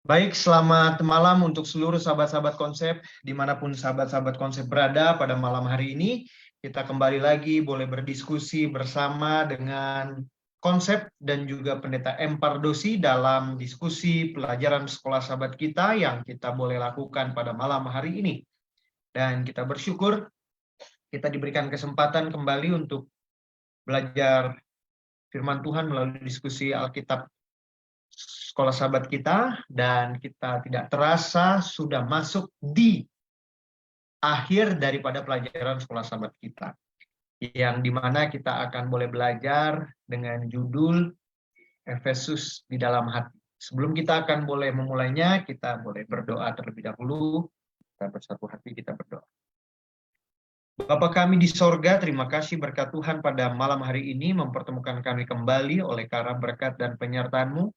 Baik, selamat malam untuk seluruh sahabat-sahabat konsep, dimanapun sahabat-sahabat konsep berada pada malam hari ini. Kita kembali lagi boleh berdiskusi bersama dengan konsep dan juga pendeta M. Pardosi dalam diskusi pelajaran sekolah sahabat kita yang kita boleh lakukan pada malam hari ini. Dan kita bersyukur kita diberikan kesempatan kembali untuk belajar firman Tuhan melalui diskusi Alkitab sekolah sahabat kita, dan kita tidak terasa sudah masuk di akhir daripada pelajaran sekolah sahabat kita, yang dimana kita akan boleh belajar dengan judul Efesus di dalam hati. Sebelum kita akan boleh memulainya, kita boleh berdoa terlebih dahulu. Kita bersatu hati, kita berdoa. Bapa kami di sorga, terima kasih berkat Tuhan pada malam hari ini mempertemukan kami kembali oleh karena berkat dan penyertaan-Mu.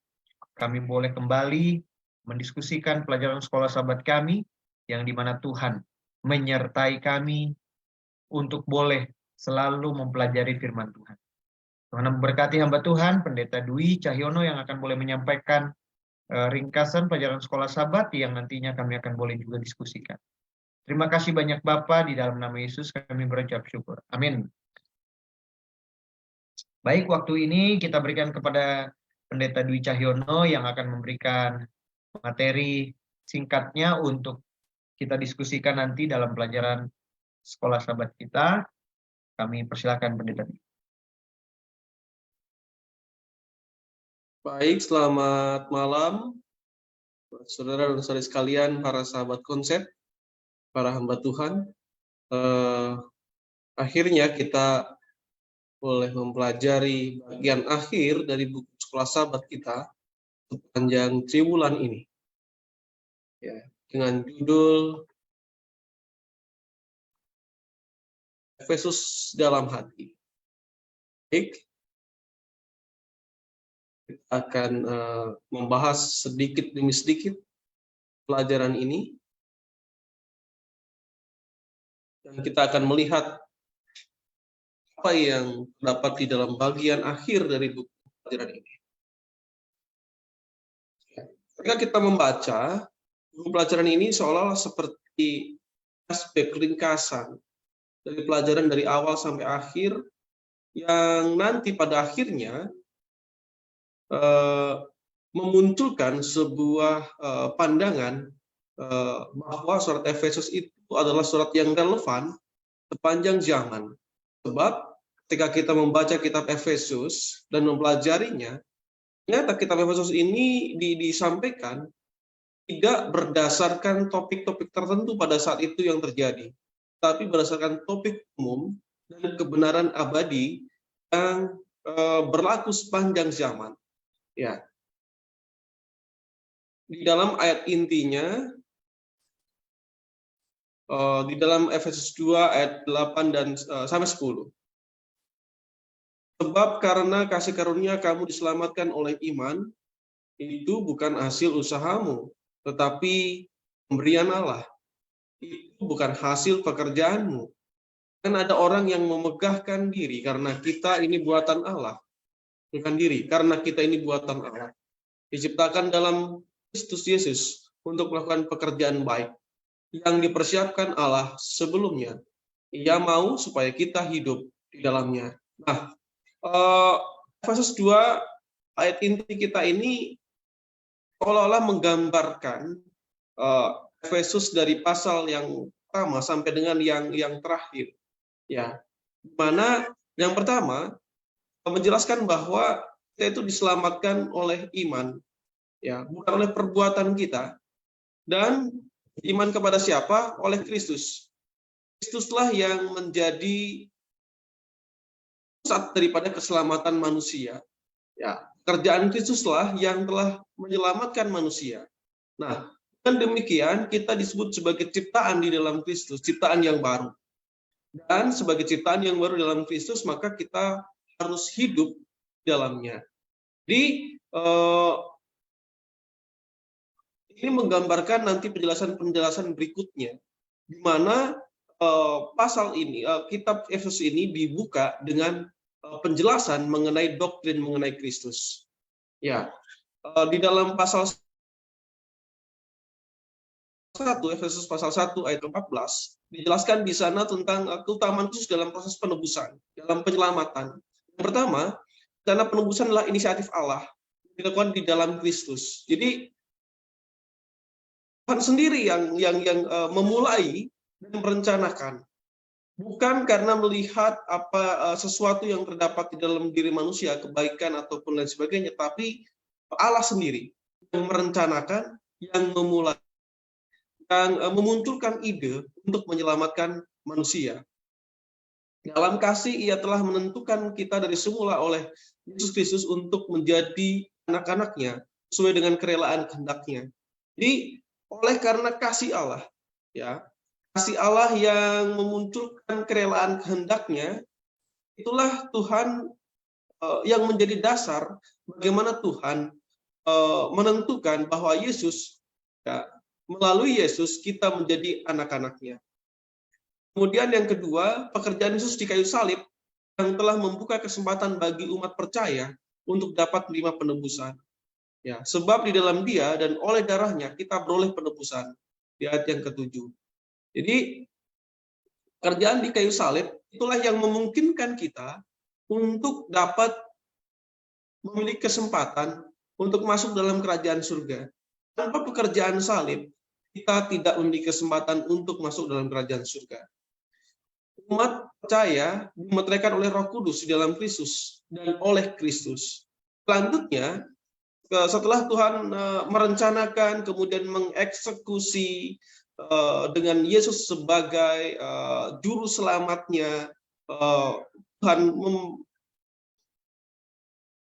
Kami boleh kembali mendiskusikan pelajaran sekolah sahabat kami, yang dimana Tuhan menyertai kami untuk boleh selalu mempelajari firman Tuhan. Tuhan memberkati hamba Tuhan, Pendeta Dwi Cahyono, yang akan boleh menyampaikan ringkasan pelajaran sekolah sahabat yang nantinya kami akan boleh juga diskusikan. Terima kasih banyak Bapa, di dalam nama Yesus kami berucap syukur. Amin. Baik, waktu ini kita berikan kepada Pendeta Dwi Cahyono yang akan memberikan materi singkatnya untuk kita diskusikan nanti dalam pelajaran sekolah sahabat kita. Kami persilakan Pendeta Dwi. Baik, selamat malam saudara dan saudari sekalian, para sahabat konsep, para hamba Tuhan. Akhirnya kita boleh mempelajari bagian akhir dari buku sekolah sahabat kita sepanjang triwulan ini, ya, dengan judul Efesus dalam hati. Baik, kita akan membahas sedikit demi sedikit pelajaran ini, dan kita akan melihat apa yang terdapat di dalam bagian akhir dari buku pelajaran ini. Ketika kita membaca buku pelajaran ini, seolah-olah seperti aspek ringkasan dari pelajaran dari awal sampai akhir, yang nanti pada akhirnya memunculkan sebuah pandangan bahwa surat Efesus itu adalah surat yang relevan sepanjang zaman. Sebab ketika kita membaca kitab Efesus dan mempelajarinya, ternyata kitab Efesus ini disampaikan tidak berdasarkan topik-topik tertentu pada saat itu yang terjadi, tapi berdasarkan topik umum dan kebenaran abadi yang berlaku sepanjang zaman. Ya, di dalam ayat intinya, di dalam Efesus 2 ayat 8 dan sampai 10. Sebab karena kasih karunia kamu diselamatkan oleh iman, itu bukan hasil usahamu, tetapi pemberian Allah. Itu bukan hasil pekerjaanmu. Kan ada orang yang memegahkan diri karena kita ini buatan Allah. Bukan diri, karena kita ini buatan Allah. Diciptakan dalam Kristus Yesus untuk melakukan pekerjaan baik yang dipersiapkan Allah sebelumnya. Ia mau supaya kita hidup di dalamnya. Nah, Efesus 2 ayat inti kita ini seolah-olah menggambarkan Efesus dari pasal yang pertama sampai dengan yang terakhir. Ya, mana yang pertama menjelaskan bahwa kita itu diselamatkan oleh iman, ya, bukan oleh perbuatan kita. Dan iman kepada siapa? Oleh Kristus. Kristuslah yang menjadi pusat daripada keselamatan manusia. Ya, kerjaan Kristuslah yang telah menyelamatkan manusia. Nah, dengan demikian kita disebut sebagai ciptaan di dalam Kristus, ciptaan yang baru. Dan sebagai ciptaan yang baru dalam Kristus, maka kita harus hidup di dalamnya. Jadi ini menggambarkan nanti penjelasan-penjelasan berikutnya, di mana pasal ini, kitab Efesus ini dibuka dengan penjelasan mengenai doktrin mengenai Kristus. Ya, di dalam pasal 1, Efesus pasal 1 ayat 14, dijelaskan di sana tentang keutamaan khusus dalam proses penebusan, dalam penyelamatan. Yang pertama, karena penebusan adalah inisiatif Allah, dilakukan di dalam Kristus. Jadi Tuhan sendiri yang memulai dan merencanakan, bukan karena melihat sesuatu yang terdapat di dalam diri manusia, kebaikan ataupun lain sebagainya, tapi Allah sendiri yang merencanakan, yang memulai, yang memunculkan ide untuk menyelamatkan manusia. Dalam kasih Ia telah menentukan kita dari semula oleh Yesus Kristus untuk menjadi anak-anaknya sesuai dengan kerelaan kehendak-Nya. Jadi oleh karena kasih Allah, ya, kasih Allah yang memunculkan kerelaan kehendak-Nya, itulah Tuhan yang menjadi dasar bagaimana Tuhan menentukan bahwa Yesus, ya, melalui Yesus kita menjadi anak-anak-Nya. Kemudian yang kedua, pekerjaan Yesus di kayu salib yang telah membuka kesempatan bagi umat percaya untuk dapat menerima penebusan. Ya, sebab di dalam Dia dan oleh darah-Nya kita beroleh penebusan. Di ayat yang ke-7. Jadi pekerjaan di kayu salib itulah yang memungkinkan kita untuk dapat memiliki kesempatan untuk masuk dalam kerajaan surga. Tanpa pekerjaan salib, kita tidak memiliki kesempatan untuk masuk dalam kerajaan surga. Umat percaya dimeteraikan oleh Roh Kudus di dalam Kristus dan oleh Kristus. Selanjutnya, setelah Tuhan merencanakan, kemudian mengeksekusi dengan Yesus sebagai juru selamatnya, Tuhan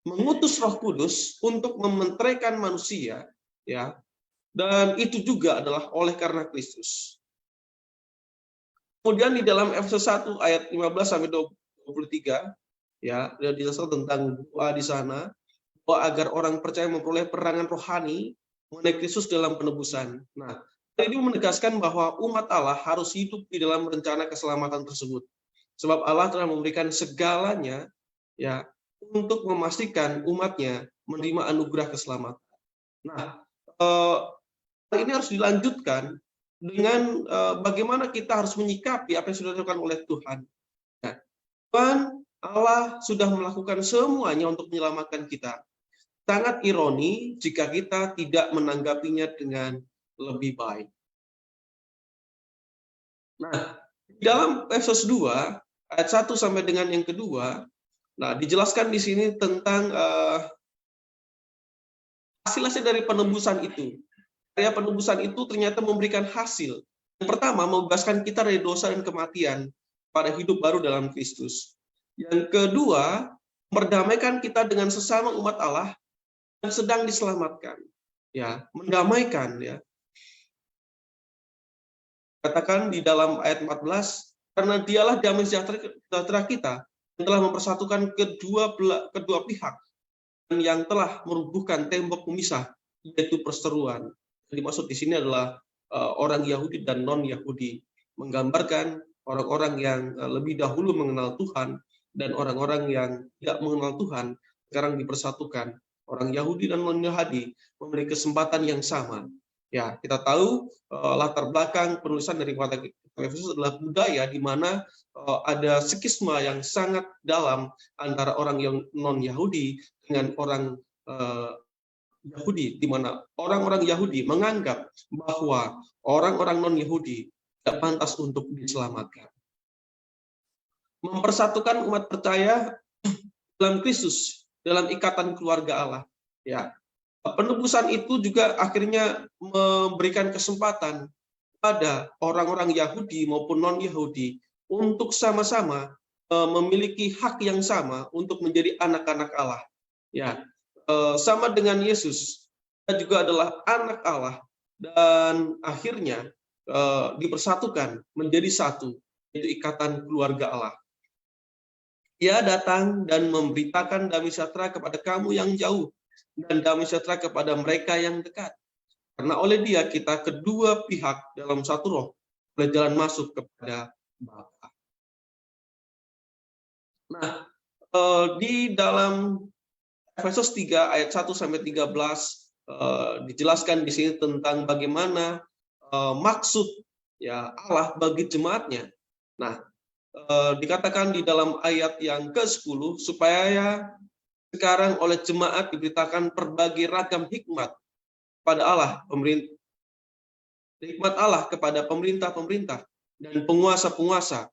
mengutus Roh Kudus untuk mementeraikan manusia, ya, dan itu juga adalah oleh karena Kristus. Kemudian di dalam Efesus 1 ayat 15 sampai 23, ya, dijelaskan tentang doa di sana, bahwa agar orang percaya memperoleh penerangan rohani mengenai Kristus dalam penebusan. Nah, ini menegaskan bahwa umat Allah harus hidup di dalam rencana keselamatan tersebut. Sebab Allah telah memberikan segalanya, ya, untuk memastikan umatnya menerima anugerah keselamatan. Nah, ini harus dilanjutkan dengan bagaimana kita harus menyikapi apa yang sudah dilakukan oleh Tuhan. Nah, Tuhan Allah sudah melakukan semuanya untuk menyelamatkan kita. Sangat ironi jika kita tidak menanggapinya dengan lebih baik. Nah, dalam Efesus 2 ayat 1 sampai dengan yang kedua, nah, dijelaskan di sini tentang hasil-hasil dari penebusan itu. Karya penebusan itu ternyata memberikan hasil. Yang pertama, membebaskan kita dari dosa dan kematian pada hidup baru dalam Kristus. Yang kedua, memperdamaikan kita dengan sesama umat Allah yang sedang diselamatkan. Ya, mendamaikan, ya. Katakan di dalam ayat 14, karena Dialah damai sejahtera kita yang telah mempersatukan kedua pihak dan yang telah merubuhkan tembok pemisah, yaitu perseteruan. Yang dimaksud di sini adalah orang Yahudi dan non-Yahudi, menggambarkan orang-orang yang lebih dahulu mengenal Tuhan dan orang-orang yang tidak mengenal Tuhan sekarang dipersatukan. Orang Yahudi dan non-Yahudi memiliki kesempatan yang sama. Ya, kita tahu latar belakang penulisan dari Efesus adalah budaya di mana ada skisma yang sangat dalam antara orang yang non-Yahudi dengan orang Yahudi, di mana orang-orang Yahudi menganggap bahwa orang-orang non-Yahudi tidak pantas untuk diselamatkan. Mempersatukan umat percaya dalam Kristus, dalam ikatan keluarga Allah. Ya, penebusan itu juga akhirnya memberikan kesempatan pada orang-orang Yahudi maupun non-Yahudi untuk sama-sama memiliki hak yang sama untuk menjadi anak-anak Allah. Ya, sama dengan Yesus, kita juga adalah anak Allah dan akhirnya dipersatukan menjadi satu, yaitu ikatan keluarga Allah. Ia datang dan memberitakan damai sejahtera kepada kamu yang jauh dan damai sejahtera kepada mereka yang dekat. Karena oleh Dia kita kedua pihak dalam satu roh boleh jalan masuk kepada Bapa. Nah, di dalam Efesus 3 ayat 1 sampai 13 dijelaskan di sini tentang bagaimana maksud ya Allah bagi jemaatnya. Nah, dikatakan di dalam ayat yang ke-10 supaya sekarang oleh jemaat diberitakan berbagai ragam hikmat pada Allah, hikmat Allah kepada pemerintah-pemerintah dan penguasa-penguasa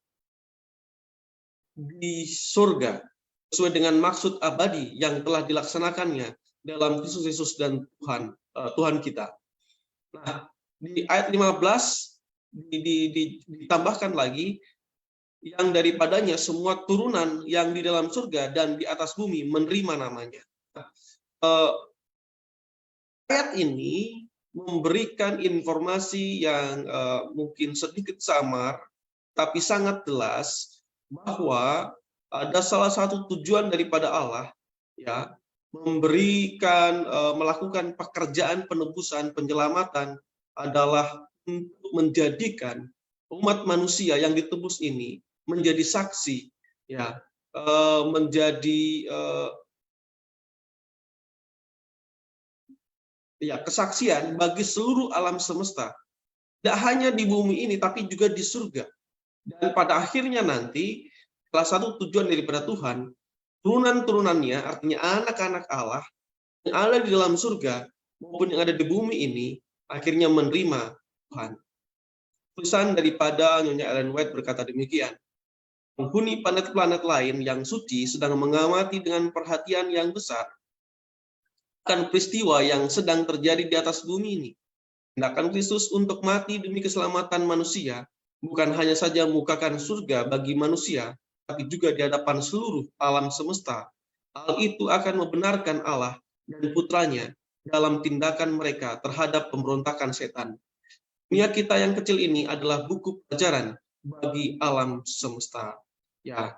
di surga sesuai dengan maksud abadi yang telah dilaksanakannya dalam Kristus Yesus dan Tuhan kita. Nah, di ayat 15 ditambahkan lagi yang daripadanya semua turunan yang di dalam surga dan di atas bumi menerima namanya. Ayat ini memberikan informasi yang mungkin sedikit samar, tapi sangat jelas bahwa ada salah satu tujuan daripada Allah, ya, melakukan pekerjaan penebusan, penyelamatan adalah untuk menjadikan umat manusia yang ditebus ini menjadi saksi, ya, kesaksian bagi seluruh alam semesta, tidak hanya di bumi ini tapi juga di surga. Dan pada akhirnya nanti salah satu tujuan daripada Tuhan, turunan-turunannya, artinya anak-anak Allah yang ada di dalam surga maupun yang ada di bumi ini akhirnya menerima Tuhan. Tulisan daripada Nyonya Ellen White berkata demikian. Penghuni planet-planet lain yang suci sedang mengamati dengan perhatian yang besar akan peristiwa yang sedang terjadi di atas bumi ini. Tindakan Kristus untuk mati demi keselamatan manusia bukan hanya saja membukakan surga bagi manusia, tapi juga di hadapan seluruh alam semesta. Hal itu akan membenarkan Allah dan putranya dalam tindakan mereka terhadap pemberontakan setan. Dunia kita yang kecil ini adalah buku pelajaran bagi alam semesta. Ya,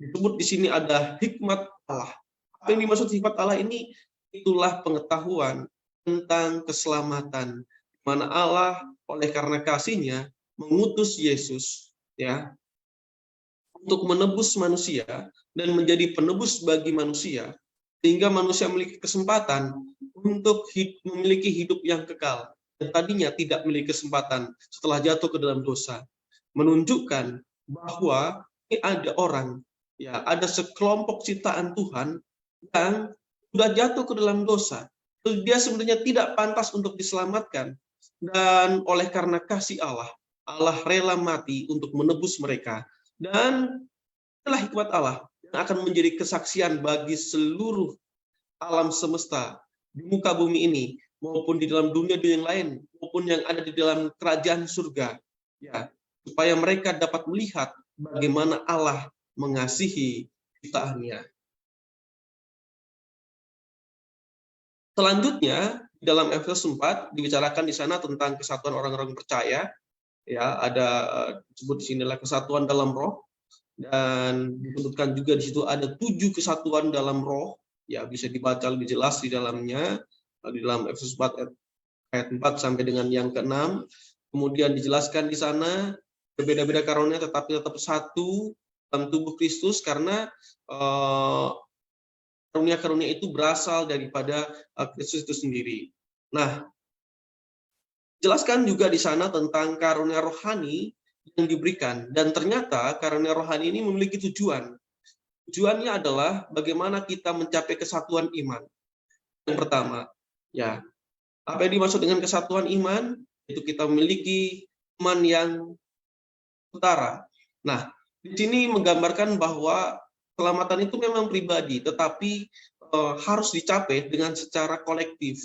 disebut di sini ada hikmat Allah. Apa yang dimaksud hikmat Allah ini? Itulah pengetahuan tentang keselamatan, di mana Allah oleh karena kasih-Nya mengutus Yesus, ya, untuk menebus manusia dan menjadi penebus bagi manusia, sehingga manusia memiliki kesempatan untuk memiliki hidup yang kekal, dan tadinya tidak memiliki kesempatan setelah jatuh ke dalam dosa. Menunjukkan bahwa ini ada orang, ya, ada sekelompok ciptaan Tuhan yang sudah jatuh ke dalam dosa. Dia sebenarnya tidak pantas untuk diselamatkan, dan oleh karena kasih Allah, Allah rela mati untuk menebus mereka. Dan itulah hikmat Allah yang akan menjadi kesaksian bagi seluruh alam semesta di muka bumi ini, maupun di dalam dunia yang lain, maupun yang ada di dalam kerajaan surga, ya, supaya mereka dapat melihat bagaimana Allah mengasihi ciptaannya. Selanjutnya, dalam Efesus 4 dibicarakan di sana tentang kesatuan orang-orang percaya, ya, ada disebut di sini adalah kesatuan dalam roh, dan disebutkan juga di situ ada 7 kesatuan dalam roh, ya, bisa dibaca lebih jelas di dalamnya, di dalam Efesus 4 ayat 4 sampai dengan yang ke-6. Kemudian dijelaskan di sana berbeda-beda karunia tetapi tetap satu dalam tubuh Kristus, karena karunia-karunia itu berasal daripada Kristus itu sendiri. Nah, jelaskan juga di sana tentang karunia rohani yang diberikan, dan ternyata karunia rohani ini memiliki tujuan. Tujuannya adalah bagaimana kita mencapai kesatuan iman. Yang pertama, ya, apa yang dimaksud dengan kesatuan iman? Itu kita memiliki iman yang utara. Nah, di sini menggambarkan bahwa keselamatan itu memang pribadi, tetapi harus dicapai dengan secara kolektif,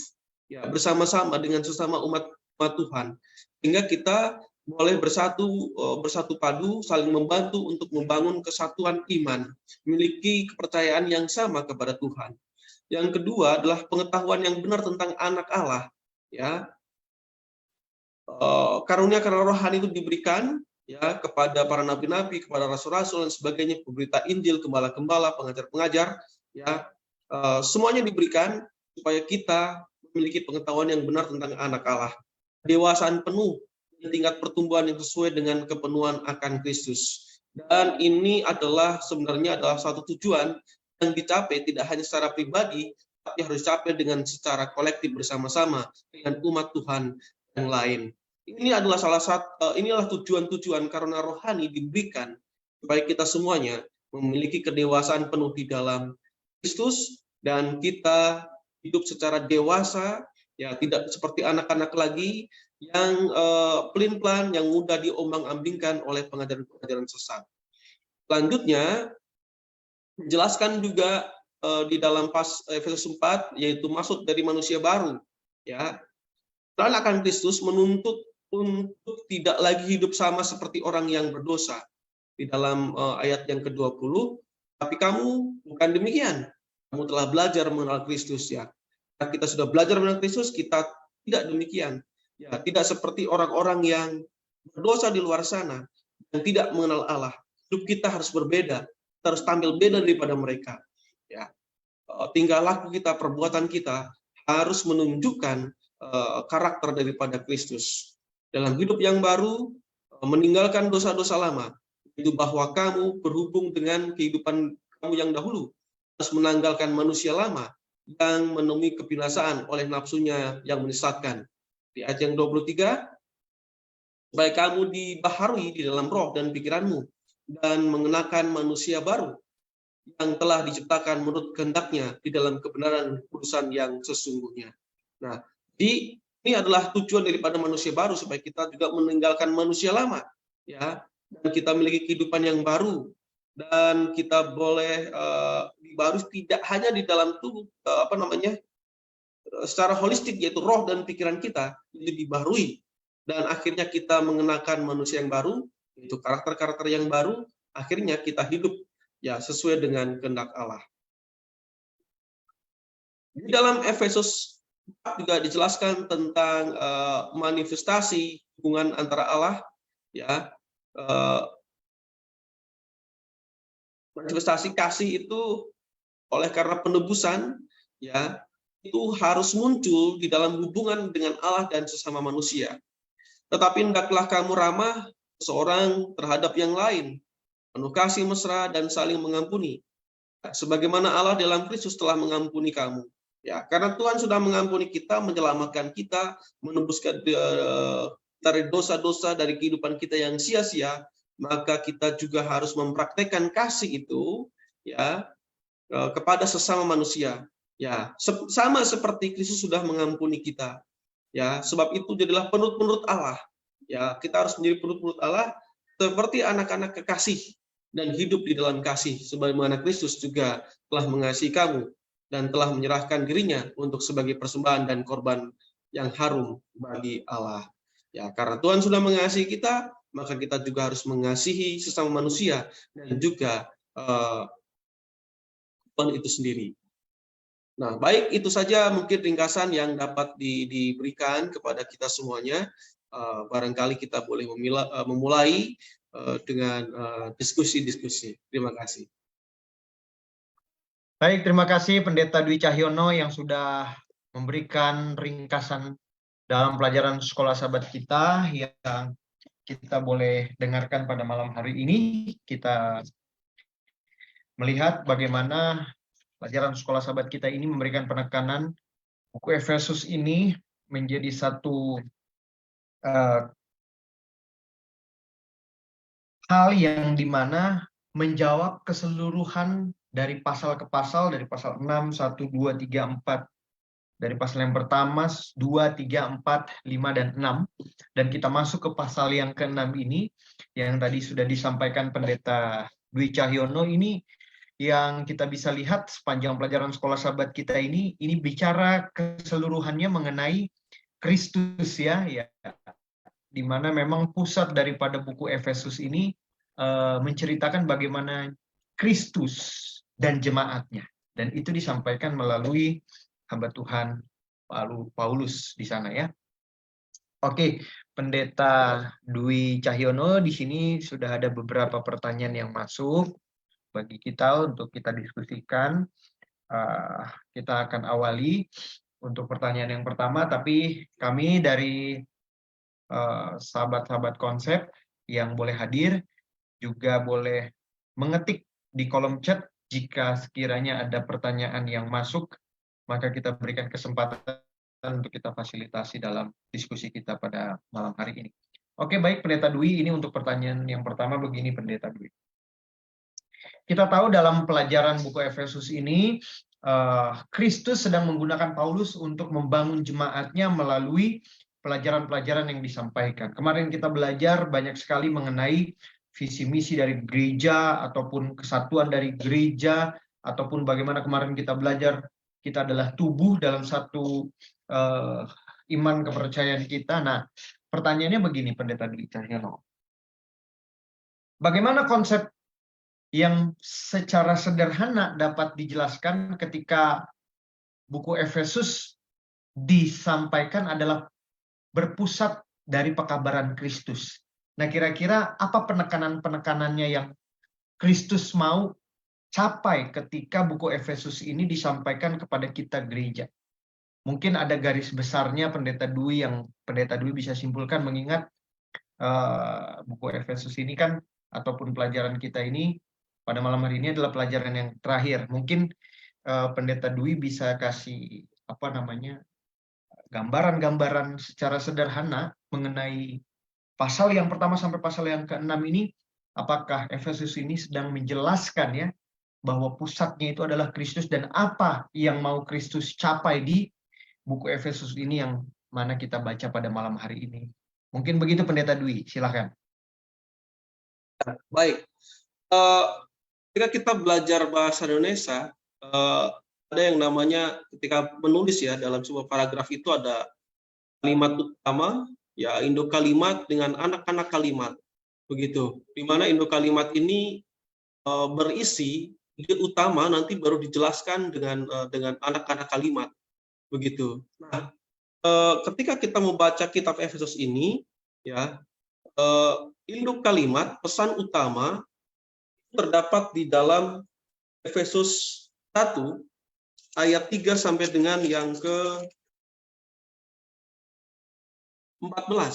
ya, bersama-sama dengan sesama umat Tuhan, sehingga kita boleh bersatu padu, saling membantu untuk membangun kesatuan iman, memiliki kepercayaan yang sama kepada Tuhan. Yang kedua adalah pengetahuan yang benar tentang anak Allah, ya. Karunia-karunia rohani itu diberikan, ya, kepada para nabi-nabi, kepada rasul-rasul dan sebagainya, pemberita Injil, gembala-gembala, pengajar-pengajar, ya, semuanya diberikan supaya kita memiliki pengetahuan yang benar tentang anak Allah, dewasaan penuh, tingkat pertumbuhan yang sesuai dengan kepenuhan akan Kristus. Dan ini adalah sebenarnya adalah satu tujuan yang dicapai tidak hanya secara pribadi, tapi harus capai dengan secara kolektif bersama-sama dengan umat Tuhan yang lain. Ini adalah inilah tujuan-tujuan karena rohani diberikan supaya kita semuanya memiliki kedewasaan penuh di dalam Kristus dan kita hidup secara dewasa, ya tidak seperti anak-anak lagi yang pelin-pelan, yang mudah diombang-ambingkan oleh pengajaran-pengajaran sesat. Selanjutnya, dijelaskan juga di dalam Efesus 4, yaitu maksud dari manusia baru. Ya, dan akan Kristus menuntut untuk tidak lagi hidup sama seperti orang yang berdosa. Di dalam ayat yang ke-20, tapi kamu bukan demikian. Kamu telah belajar mengenal Kristus, ya. Karena kita sudah belajar mengenal Kristus, kita tidak demikian. Ya, tidak seperti orang-orang yang berdosa di luar sana yang tidak mengenal Allah. Hidup kita harus berbeda, kita harus tampil beda daripada mereka. Ya, tingkah laku kita, perbuatan kita harus menunjukkan karakter daripada Kristus. Dalam hidup yang baru, meninggalkan dosa-dosa lama, itu bahwa kamu berhubung dengan kehidupan kamu yang dahulu, harus menanggalkan manusia lama yang menemui kebinasaan oleh nafsunya yang menyesatkan. Di ayat yang 23, supaya kamu dibaharui di dalam roh dan pikiranmu, dan mengenakan manusia baru yang telah diciptakan menurut kehendaknya di dalam kebenaran kekudusan yang sesungguhnya. Nah, ini adalah tujuan daripada manusia baru, supaya kita juga meninggalkan manusia lama, ya, dan kita memiliki kehidupan yang baru, dan kita boleh baru tidak hanya di dalam tubuh, secara holistik, yaitu roh dan pikiran kita itu dibaharui, dan akhirnya kita mengenakan manusia yang baru, yaitu karakter-karakter yang baru. Akhirnya kita hidup ya sesuai dengan kehendak Allah. Di dalam Efesus 4 juga dijelaskan tentang manifestasi hubungan antara Allah, ya, manifestasi kasih itu oleh karena penebusan, ya, itu harus muncul di dalam hubungan dengan Allah dan sesama manusia. Tetapi hendaklah kamu ramah seorang terhadap yang lain, penuh kasih mesra dan saling mengampuni, sebagaimana Allah dalam Kristus telah mengampuni kamu. Ya, karena Tuhan sudah mengampuni kita, menyelamatkan kita, menebuskan dari dosa-dosa, dari kehidupan kita yang sia-sia, maka kita juga harus mempraktekkan kasih itu, ya, kepada sesama manusia. Ya, sama seperti Kristus sudah mengampuni kita. Ya, sebab itu jadilah penurut-penurut Allah. Ya, kita harus menjadi penurut-penurut Allah seperti anak-anak kekasih dan hidup di dalam kasih, sebagaimana Kristus juga telah mengasihi kamu dan telah menyerahkan dirinya untuk sebagai persembahan dan korban yang harum bagi Allah. Ya, karena Tuhan sudah mengasihi kita, maka kita juga harus mengasihi sesama manusia dan juga Tuhan itu sendiri. Nah, baik, itu saja mungkin ringkasan yang dapat diberikan kepada kita semuanya. Barangkali kita boleh memulai dengan diskusi-diskusi. Terima kasih. Baik, terima kasih Pendeta Dwi Cahyono yang sudah memberikan ringkasan dalam pelajaran sekolah sahabat kita yang kita boleh dengarkan pada malam hari ini. Kita melihat bagaimana pelajaran sekolah sahabat kita ini memberikan penekanan buku Efesus ini menjadi satu hal yang dimana menjawab keseluruhan dari pasal ke pasal, dari pasal 6, 1, 2, 3, 4. Dari pasal yang pertama, 2, 3, 4, 5, dan 6. Dan kita masuk ke pasal yang ke-6 ini, yang tadi sudah disampaikan Pendeta Dwi Cahyono, ini yang kita bisa lihat sepanjang pelajaran sekolah sahabat kita ini bicara keseluruhannya mengenai Kristus, ya, di mana memang pusat daripada buku Efesus ini menceritakan bagaimana Kristus dan jemaatnya, dan itu disampaikan melalui hamba Tuhan Paulus di sana, ya. Oke, Pendeta Dwi Cahyono, di sini sudah ada beberapa pertanyaan yang masuk bagi kita untuk kita diskusikan. Kita akan awali untuk pertanyaan yang pertama, tapi kami dari sahabat-sahabat konsep yang boleh hadir juga boleh mengetik di kolom chat jika sekiranya ada pertanyaan yang masuk maka kita berikan kesempatan untuk kita fasilitasi dalam diskusi kita pada malam hari ini. Oke, baik Pendeta Dwi, ini untuk pertanyaan yang pertama begini Pendeta Dwi. Kita tahu dalam pelajaran buku Efesus ini, Kristus sedang menggunakan Paulus untuk membangun jemaatnya melalui pelajaran-pelajaran yang disampaikan. Kemarin kita belajar banyak sekali mengenai visi misi dari gereja, ataupun kesatuan dari gereja, ataupun bagaimana kemarin kita belajar kita adalah tubuh dalam satu iman kepercayaan kita. Nah, pertanyaannya begini Pendeta Dwi Cahyono. Bagaimana konsep yang secara sederhana dapat dijelaskan ketika buku Efesus disampaikan adalah berpusat dari pekabaran Kristus. Nah, kira-kira apa penekanan-penekanannya yang Kristus mau capai ketika buku Efesus ini disampaikan kepada kita gereja? Mungkin ada garis besarnya Pendeta Dwi yang Pendeta Dwi bisa simpulkan, mengingat buku Efesus ini kan, ataupun pelajaran kita ini pada malam hari ini adalah pelajaran yang terakhir. Mungkin Pendeta Dwi bisa kasih gambaran-gambaran secara sederhana mengenai pasal yang pertama sampai pasal yang ke-6 ini. Apakah Efesus ini sedang menjelaskan ya bahwa pusatnya itu adalah Kristus, dan apa yang mau Kristus capai di buku Efesus ini yang mana kita baca pada malam hari ini. Mungkin begitu Pendeta Dwi, silakan. Baik. Ketika kita belajar bahasa Indonesia, ada yang namanya ketika menulis ya dalam sebuah paragraf itu ada kalimat utama, ya induk kalimat dengan anak-anak kalimat, begitu. Di mana induk kalimat ini berisi ide utama, nanti baru dijelaskan dengan anak-anak kalimat, begitu. Nah, ketika kita membaca kitab Efesus ini, ya induk kalimat pesan utama terdapat di dalam Efesus 1 ayat 3 sampai dengan yang ke-14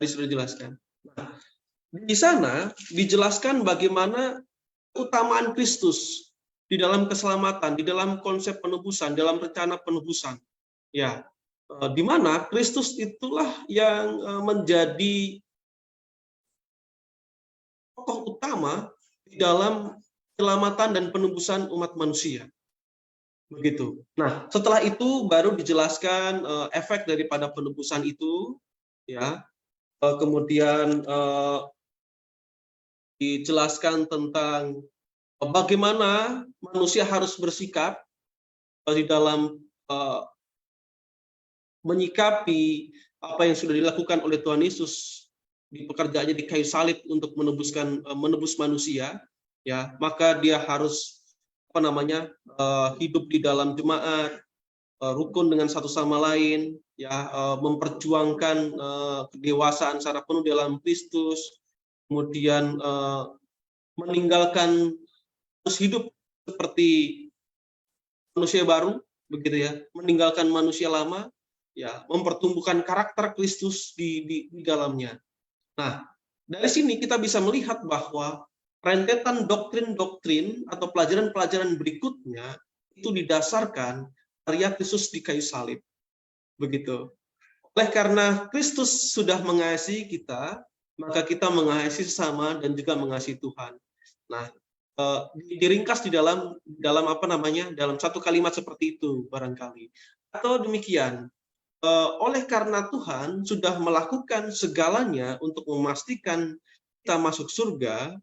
sudah dijelaskan. Nah, di sana dijelaskan bagaimana keutamaan Kristus di dalam keselamatan, di dalam konsep penebusan, dalam rencana penebusan. Ya, di mana Kristus itulah yang menjadi tokoh utama di dalam keselamatan dan penebusan umat manusia. Begitu. Nah, setelah itu baru dijelaskan efek daripada penebusan itu, ya. Kemudian dijelaskan tentang bagaimana manusia harus bersikap di dalam menyikapi apa yang sudah dilakukan oleh Tuhan Yesus di pekerjaannya di kayu salib untuk menebus manusia, ya, maka dia harus hidup di dalam jemaat, rukun dengan satu sama lain, ya, memperjuangkan kedewasaan secara penuh dalam Kristus, kemudian meninggalkan terus hidup seperti manusia baru, begitu ya, meninggalkan manusia lama, ya, mempertumbuhkan karakter Kristus di dalamnya. Nah, dari sini kita bisa melihat bahwa rentetan doktrin-doktrin atau pelajaran-pelajaran berikutnya itu didasarkan karya Kristus di kayu salib. Begitu. Oleh karena Kristus sudah mengasihi kita, maka kita mengasihi sesama dan juga mengasihi Tuhan. Nah, diringkas di dalam dalam satu kalimat seperti itu barangkali. Atau demikian, oleh karena Tuhan sudah melakukan segalanya untuk memastikan kita masuk surga,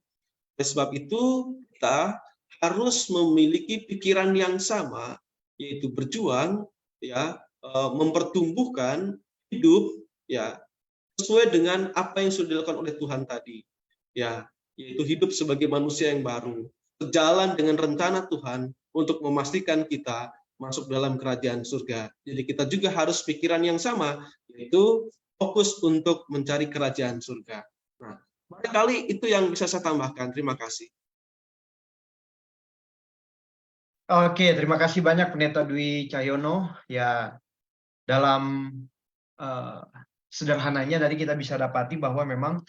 oleh sebab itu kita harus memiliki pikiran yang sama, yaitu berjuang, ya, mempertumbuhkan hidup, ya, sesuai dengan apa yang sudah dilakukan oleh Tuhan tadi, ya, yaitu hidup sebagai manusia yang baru, sejalan dengan rencana Tuhan untuk memastikan kita masuk dalam kerajaan surga. Jadi kita juga harus pikiran yang sama, yaitu fokus untuk mencari kerajaan surga. Nah, barangkali itu yang bisa saya tambahkan. Terima kasih. Oke, terima kasih banyak Pendeta Dwi Cahyono. Ya, dalam sederhananya tadi kita bisa dapati bahwa memang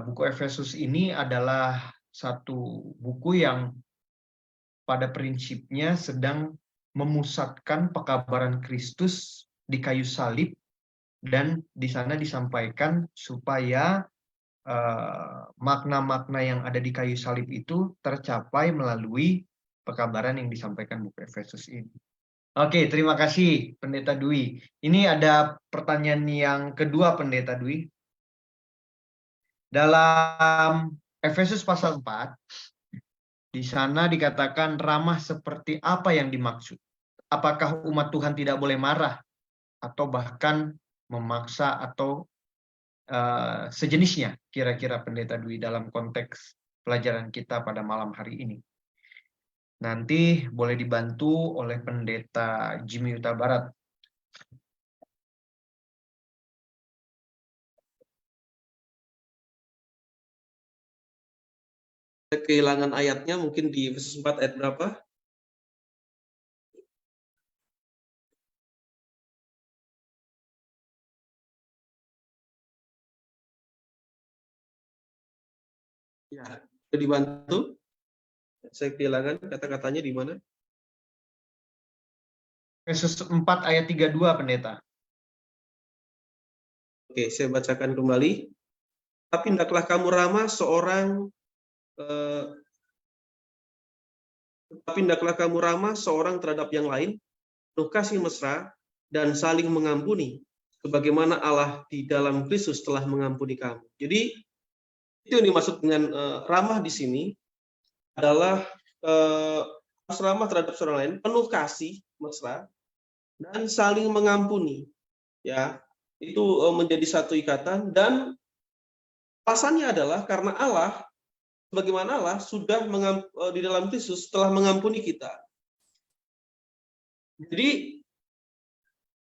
buku Efesus ini adalah satu buku yang pada prinsipnya sedang memusatkan pekabaran Kristus di kayu salib, dan di sana disampaikan supaya makna-makna yang ada di kayu salib itu tercapai melalui pekabaran yang disampaikan buku Efesus ini. Oke, terima kasih Pendeta Dwi. Ini ada pertanyaan yang kedua, Pendeta Dwi. Dalam Efesus pasal 4, di sana dikatakan ramah seperti apa yang dimaksud. Apakah umat Tuhan tidak boleh marah atau bahkan memaksa atau sejenisnya, kira-kira Pendeta Dwi, dalam konteks pelajaran kita pada malam hari ini? Nanti boleh dibantu oleh Pendeta Jimmy Huta Barat. Kehilangan ayatnya, mungkin di Efesus 4 ayat berapa? Ya, bisa dibantu. Saya kehilangan kata-katanya di mana? Efesus 4 ayat 32, Pendeta. Oke, saya bacakan kembali. Tapi hendaklah kamu ramah seorang terhadap yang lain, penuh kasih mesra dan saling mengampuni, sebagaimana Allah di dalam Kristus telah mengampuni kamu. Jadi itu yang dimaksud dengan ramah di sini adalah harus ramah terhadap seorang lain, penuh kasih mesra dan saling mengampuni. Ya, itu menjadi satu ikatan, dan alasannya adalah karena Allah, bagaimana Allah sudah di dalam Kristus telah mengampuni kita. Jadi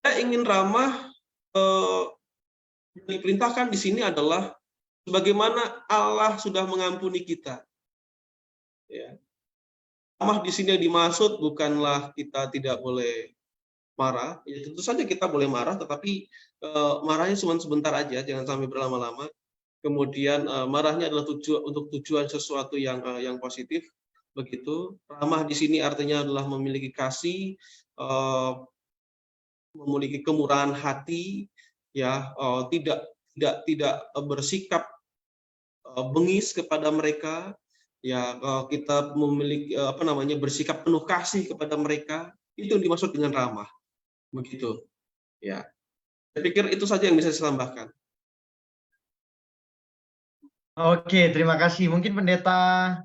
saya ingin ramah, yang diperintahkan di sini adalah sebagaimana Allah sudah mengampuni kita. Ya. Ramah di sini yang dimaksud bukanlah kita tidak boleh marah. Ya, tentu saja kita boleh marah, tetapi marahnya cuma sebentar aja, jangan sampai berlama-lama. Kemudian marahnya adalah untuk tujuan sesuatu yang positif. Begitu. Ramah di sini artinya adalah memiliki kasih, memiliki kemurahan hati, ya, tidak bersikap bengis kepada mereka, ya, kita memiliki bersikap penuh kasih kepada mereka. Itu yang dimaksud dengan ramah. Begitu. Ya. Saya pikir itu saja yang bisa saya tambahkan. Oke, terima kasih. Mungkin Pendeta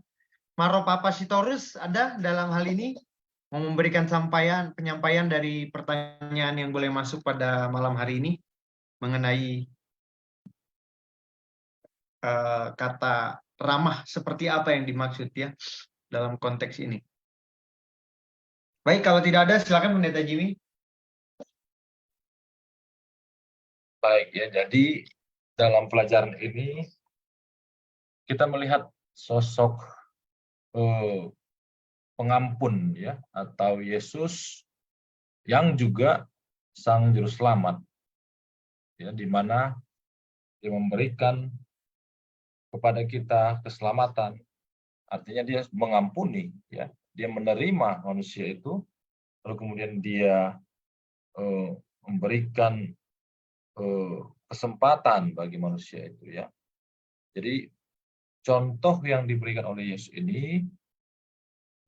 Maro Papa Sitorus ada dalam hal ini mau memberikan penyampaian dari pertanyaan yang boleh masuk pada malam hari ini mengenai kata ramah seperti apa yang dimaksud ya dalam konteks ini. Baik, kalau tidak ada silakan Pendeta Jimmy. Baik ya, jadi dalam pelajaran ini kita melihat sosok pengampun ya, atau Yesus yang juga sang juru selamat ya, di mana dia memberikan kepada kita keselamatan. Artinya dia mengampuni ya, dia menerima manusia itu, lalu kemudian dia memberikan kesempatan bagi manusia itu ya. Jadi contoh yang diberikan oleh Yesus ini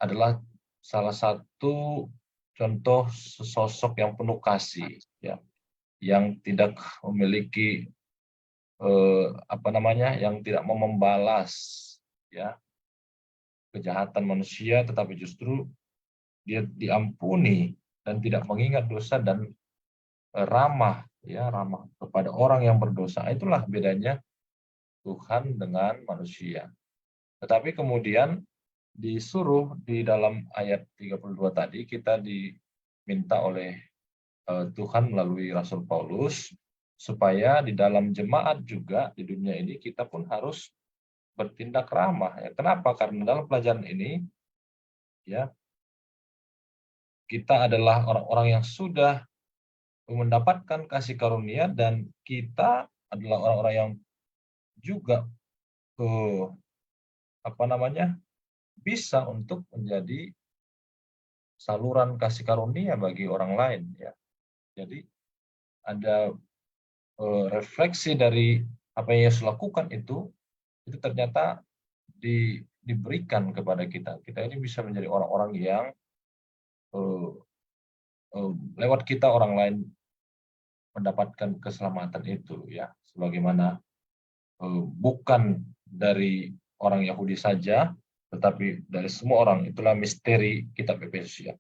adalah salah satu contoh sosok yang penuh kasih ya, yang tidak memiliki yang tidak mau membalas ya kejahatan manusia, tetapi justru dia diampuni dan tidak mengingat dosa, dan ramah kepada orang yang berdosa. Itulah bedanya Tuhan dengan manusia. Tetapi kemudian disuruh di dalam ayat 32 tadi, kita diminta oleh Tuhan melalui Rasul Paulus supaya di dalam jemaat juga di dunia ini kita pun harus bertindak ramah. Ya. Kenapa? Karena dalam pelajaran ini ya kita adalah orang-orang yang sudah mendapatkan kasih karunia, dan kita adalah orang-orang yang juga bisa untuk menjadi saluran kasih karunia bagi orang lain, ya. Jadi ada refleksi dari apa yang Yesus lakukan itu ternyata diberikan kepada kita. Kita ini bisa menjadi orang-orang yang lewat kita orang lain mendapatkan keselamatan itu, ya. Sebagaimana bukan dari orang Yahudi saja, tetapi dari semua orang. Itulah misteri kitab Efesus, ya.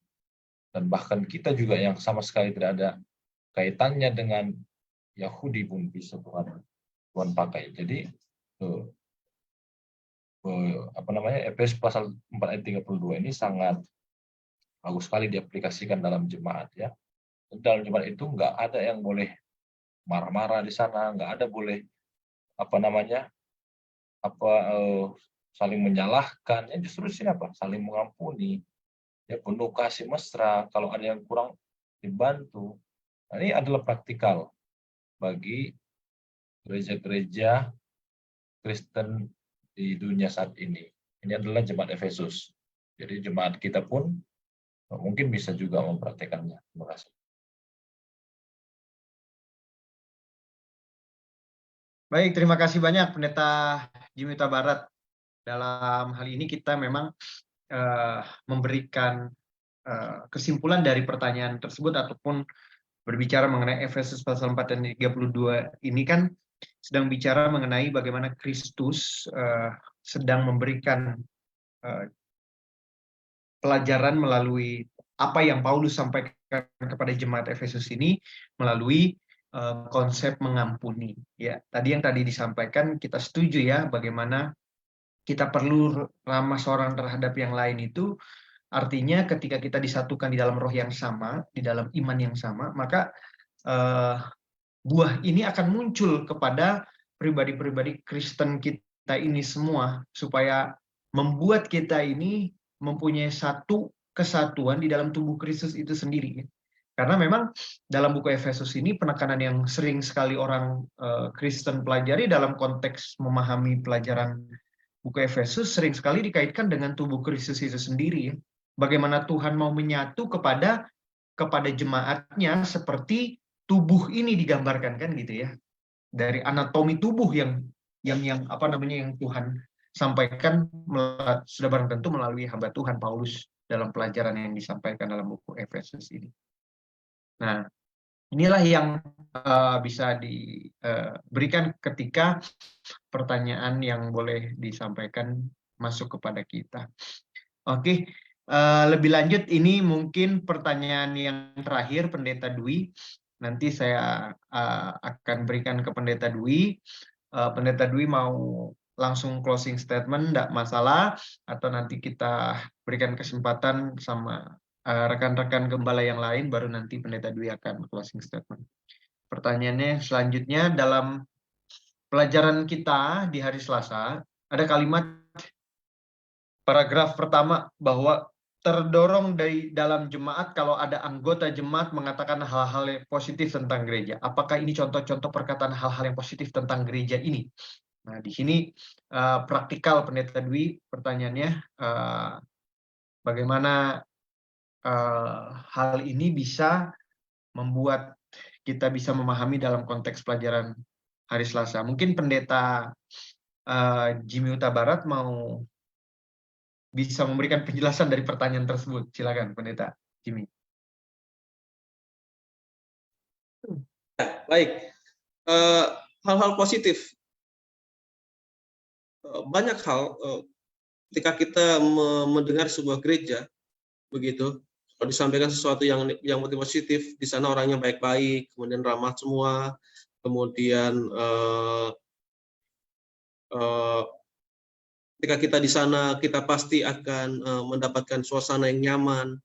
Dan bahkan kita juga yang sama sekali tidak ada kaitannya dengan Yahudi pun bisa Tuhan pakai. Jadi Efesus pasal 4 ayat 32 ini sangat bagus sekali diaplikasikan dalam jemaat, ya. Dalam jemaat itu nggak ada yang boleh marah-marah di sana, nggak ada boleh saling menyalahkan. Ya justru sini saling mengampuni, ya, penuh kasih mesra. Kalau ada yang kurang dibantu. Nah, ini adalah praktikal bagi gereja-gereja Kristen di dunia saat ini. Ini adalah jemaat Efesus. Jadi jemaat kita pun mungkin bisa juga mempraktekannya. Terima kasih. Baik, terima kasih banyak Pendeta Jimmy Huta Barat. Dalam hal ini kita memang memberikan kesimpulan dari pertanyaan tersebut ataupun berbicara mengenai Efesus pasal 4 dan 32 ini kan sedang bicara mengenai bagaimana Kristus sedang memberikan pelajaran melalui apa yang Paulus sampaikan kepada jemaat Efesus ini melalui konsep mengampuni. Ya, tadi disampaikan kita setuju, ya, bagaimana kita perlu ramah seorang terhadap yang lain itu artinya ketika kita disatukan di dalam roh yang sama, di dalam iman yang sama, maka buah ini akan muncul kepada pribadi-pribadi Kristen kita ini semua, supaya membuat kita ini mempunyai satu kesatuan di dalam tubuh Kristus itu sendiri. Karena memang dalam buku Efesus ini penekanan yang sering sekali orang Kristen pelajari dalam konteks memahami pelajaran buku Efesus sering sekali dikaitkan dengan tubuh Kristus itu sendiri. Bagaimana Tuhan mau menyatu kepada jemaatnya seperti tubuh ini digambarkan, kan gitu, ya. Dari anatomi tubuh yang Tuhan sampaikan sudah barang tentu melalui hamba Tuhan Paulus dalam pelajaran yang disampaikan dalam buku Efesus ini. Nah, inilah yang bisa diberikan ketika pertanyaan yang boleh disampaikan masuk kepada kita. Oke, lebih lanjut ini mungkin pertanyaan yang terakhir Pendeta Dwi. Nanti saya akan berikan ke Pendeta Dwi. Pendeta Dwi mau langsung closing statement, tidak masalah, atau nanti kita berikan kesempatan sama rekan-rekan gembala yang lain, baru nanti Pendeta Dwi akan closing statement. Pertanyaannya selanjutnya, dalam pelajaran kita di hari Selasa, ada kalimat paragraf pertama bahwa terdorong dari dalam jemaat kalau ada anggota jemaat mengatakan hal-hal yang positif tentang gereja. Apakah ini contoh-contoh perkataan hal-hal yang positif tentang gereja ini? Nah, di sini praktikal Pendeta Dwi, pertanyaannya bagaimana hal ini bisa membuat kita bisa memahami dalam konteks pelajaran hari Selasa. Mungkin Pendeta Jimmy Huta Barat mau bisa memberikan penjelasan dari pertanyaan tersebut. Silakan, Pendeta Jimmy. Baik, hal-hal positif. Banyak hal ketika kita mendengar sebuah gereja, begitu, kalau disampaikan sesuatu yang positif, di sana orangnya baik-baik, kemudian ramah semua, kemudian ketika kita di sana, kita pasti akan mendapatkan suasana yang nyaman,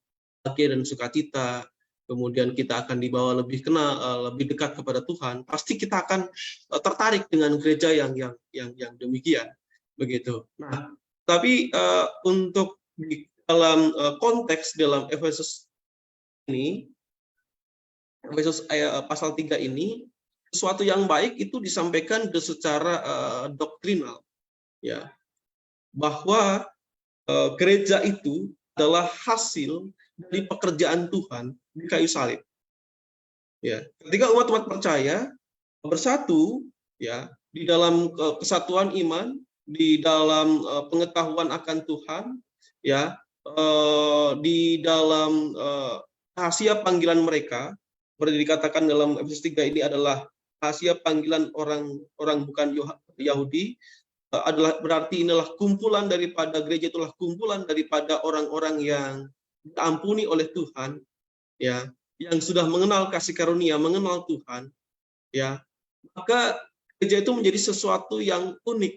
bahagia dan sukacita. Kemudian kita akan dibawa lebih dekat kepada Tuhan. Pasti kita akan tertarik dengan gereja yang demikian, begitu. Nah, tapi untuk di dalam konteks dalam Efesus ini, Efesus pasal 3 ini, sesuatu yang baik itu disampaikan secara doktrinal, ya, bahwa gereja itu adalah hasil dari pekerjaan Tuhan di kayu salib. Ya, ketika umat-umat percaya bersatu, ya, di dalam kesatuan iman, di dalam pengetahuan akan Tuhan, ya, di dalam rahasia panggilan mereka, seperti dikatakan dalam Efesus 3 ini adalah rahasia panggilan orang bukan Yahudi, adalah berarti inilah kumpulan daripada gereja, itulah kumpulan daripada orang-orang yang diampuni oleh Tuhan, ya, yang sudah mengenal kasih karunia, mengenal Tuhan, ya, maka gereja itu menjadi sesuatu yang unik,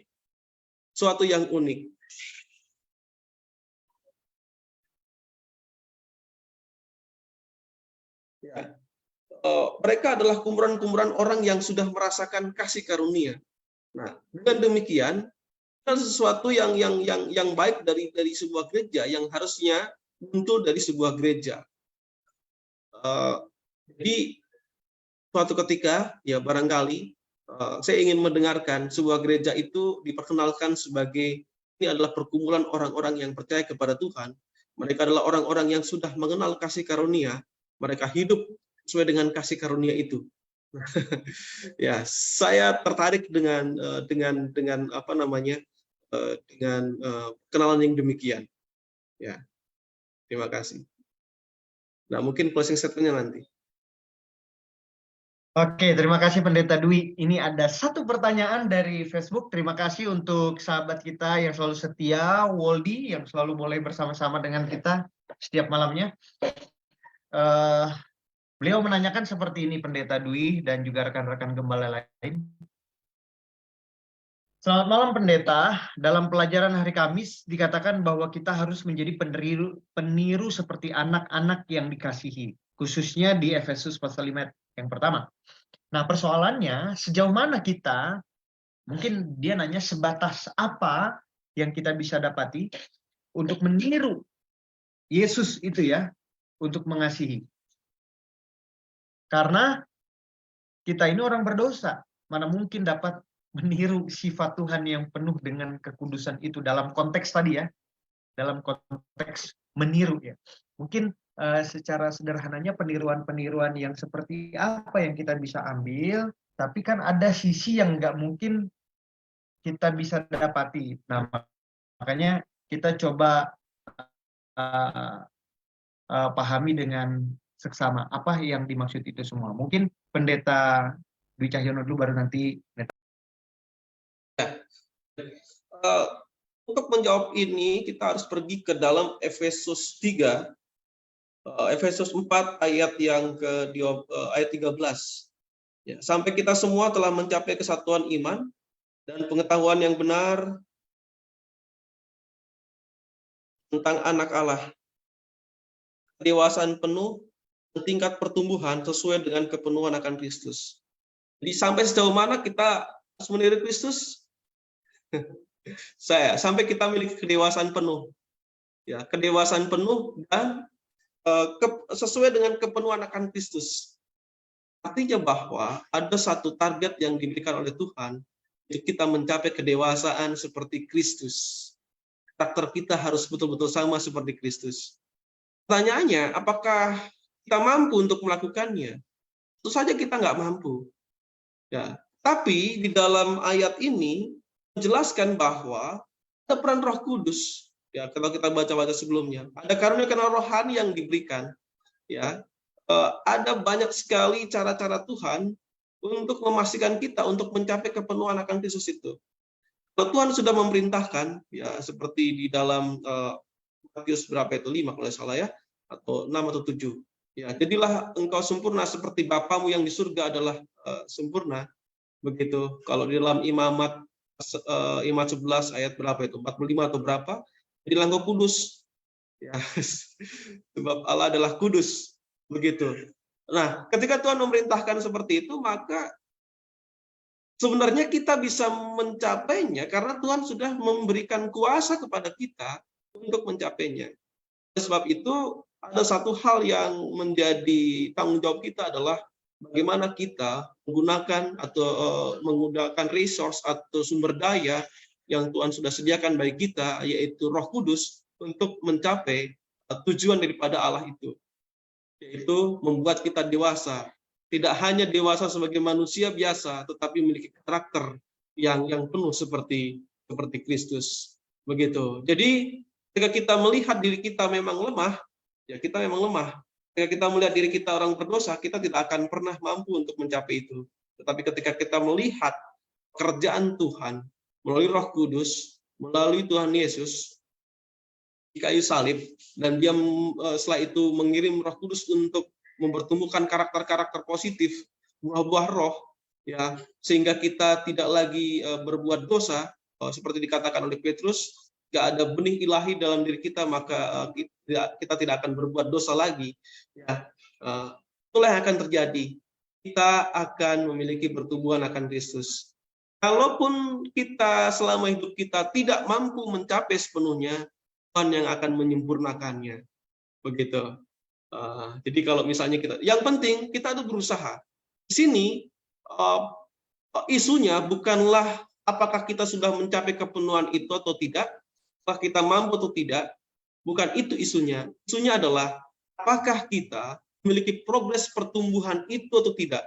sesuatu yang unik. Ya. Mereka adalah kumpulan-kumpulan orang yang sudah merasakan kasih karunia. Nah, dengan demikian, sesuatu yang baik dari sebuah gereja yang harusnya muncul dari sebuah gereja. Jadi suatu ketika, ya barangkali saya ingin mendengarkan sebuah gereja itu diperkenalkan sebagai ini adalah perkumpulan orang-orang yang percaya kepada Tuhan. Mereka adalah orang-orang yang sudah mengenal kasih karunia. Mereka hidup sesuai dengan kasih karunia itu. Ya, saya tertarik dengan apa namanya, dengan kenalan yang demikian. Ya, terima kasih. Nah, mungkin closing statement-nya nanti. Oke, terima kasih Pendeta Dwi. Ini ada satu pertanyaan dari Facebook. Terima kasih untuk sahabat kita yang selalu setia, Woldi, yang selalu boleh bersama-sama dengan kita setiap malamnya. Beliau menanyakan seperti ini, Pendeta Dwi dan juga rekan-rekan gembala lain. Selamat malam Pendeta. Dalam pelajaran hari Kamis dikatakan bahwa kita harus menjadi peniru seperti anak-anak yang dikasihi, khususnya di Efesus pasal 5 yang pertama. Nah, persoalannya sejauh mana kita, mungkin dia nanya sebatas apa yang kita bisa dapati untuk meniru Yesus itu ya, untuk mengasihi. Karena kita ini orang berdosa, mana mungkin dapat meniru sifat Tuhan yang penuh dengan kekudusan itu dalam konteks tadi ya, dalam konteks meniru ya. Mungkin secara sederhananya peniruan-peniruan yang seperti apa yang kita bisa ambil, tapi kan ada sisi yang nggak mungkin kita bisa dapati. Nah, makanya kita coba pahami dengan seksama apa yang dimaksud itu semua. Mungkin Pendeta Dwi Cahyono dulu, baru nanti Pendeta. Untuk menjawab ini kita harus pergi ke dalam Efesus 3, Efesus 4 ayat yang ayat 13. Ya, sampai kita semua telah mencapai kesatuan iman dan pengetahuan yang benar tentang anak Allah, kedewasaan penuh dan tingkat pertumbuhan sesuai dengan kepenuhan akan Kristus. Jadi sampai sejauh mana kita harus meniru Kristus? Sampai kita memiliki kedewasaan penuh, ya, kedewasaan penuh dan sesuai dengan kepenuhan akan Kristus. Artinya bahwa ada satu target yang diberikan oleh Tuhan untuk kita mencapai kedewasaan seperti Kristus. Karakter kita harus betul-betul sama seperti Kristus. Pertanyaannya, apakah kita mampu untuk melakukannya? Tentu saja kita nggak mampu. Ya, tapi di dalam ayat ini menjelaskan bahwa ada peran Roh Kudus. Ya, kalau kita baca-baca sebelumnya, ada karunia-karunia rohani yang diberikan. Ya, ada banyak sekali cara-cara Tuhan untuk memastikan kita untuk mencapai kepenuhan akan Kristus itu. Kalau Tuhan sudah memerintahkan, ya seperti di dalam Matius berapa itu 5 kalau salah ya, atau 6 atau 7. Ya, jadilah engkau sempurna seperti Bapamu yang di surga adalah sempurna. Begitu. Kalau di dalam Imamat 11 ayat berapa itu? 45 atau berapa? Jadilah engkau kudus. Ya, sebab Allah adalah kudus. Begitu. Nah, ketika Tuhan memerintahkan seperti itu, maka sebenarnya kita bisa mencapainya karena Tuhan sudah memberikan kuasa kepada kita untuk mencapainya. Oleh sebab itu, ada satu hal yang menjadi tanggung jawab kita adalah bagaimana kita menggunakan atau menggunakan resource atau sumber daya yang Tuhan sudah sediakan bagi kita, yaitu Roh Kudus, untuk mencapai tujuan daripada Allah itu, yaitu membuat kita dewasa. Tidak hanya dewasa sebagai manusia biasa, tetapi memiliki karakter yang penuh seperti Kristus. Begitu. Jadi ketika kita melihat diri kita memang lemah, ya kita memang lemah. Ketika kita melihat diri kita orang berdosa, kita tidak akan pernah mampu untuk mencapai itu. Tetapi ketika kita melihat pekerjaan Tuhan melalui Roh Kudus, melalui Tuhan Yesus di kayu salib, dan dia setelah itu mengirim Roh Kudus untuk mempertumbuhkan karakter-karakter positif, buah-buah roh, ya, sehingga kita tidak lagi berbuat dosa, seperti dikatakan oleh Petrus, gak ada benih ilahi dalam diri kita, maka kita tidak akan berbuat dosa lagi. Ya, itulah yang akan terjadi. Kita akan memiliki pertumbuhan akan Kristus. Kalaupun kita selama hidup kita tidak mampu mencapai sepenuhnya, Tuhan yang akan menyempurnakannya. Begitu. Jadi kalau misalnya yang penting kita ada berusaha. Di sini isunya bukanlah apakah kita sudah mencapai kepenuhan itu atau tidak, apakah kita mampu atau tidak, bukan itu isunya. Isunya adalah apakah kita memiliki progres pertumbuhan itu atau tidak.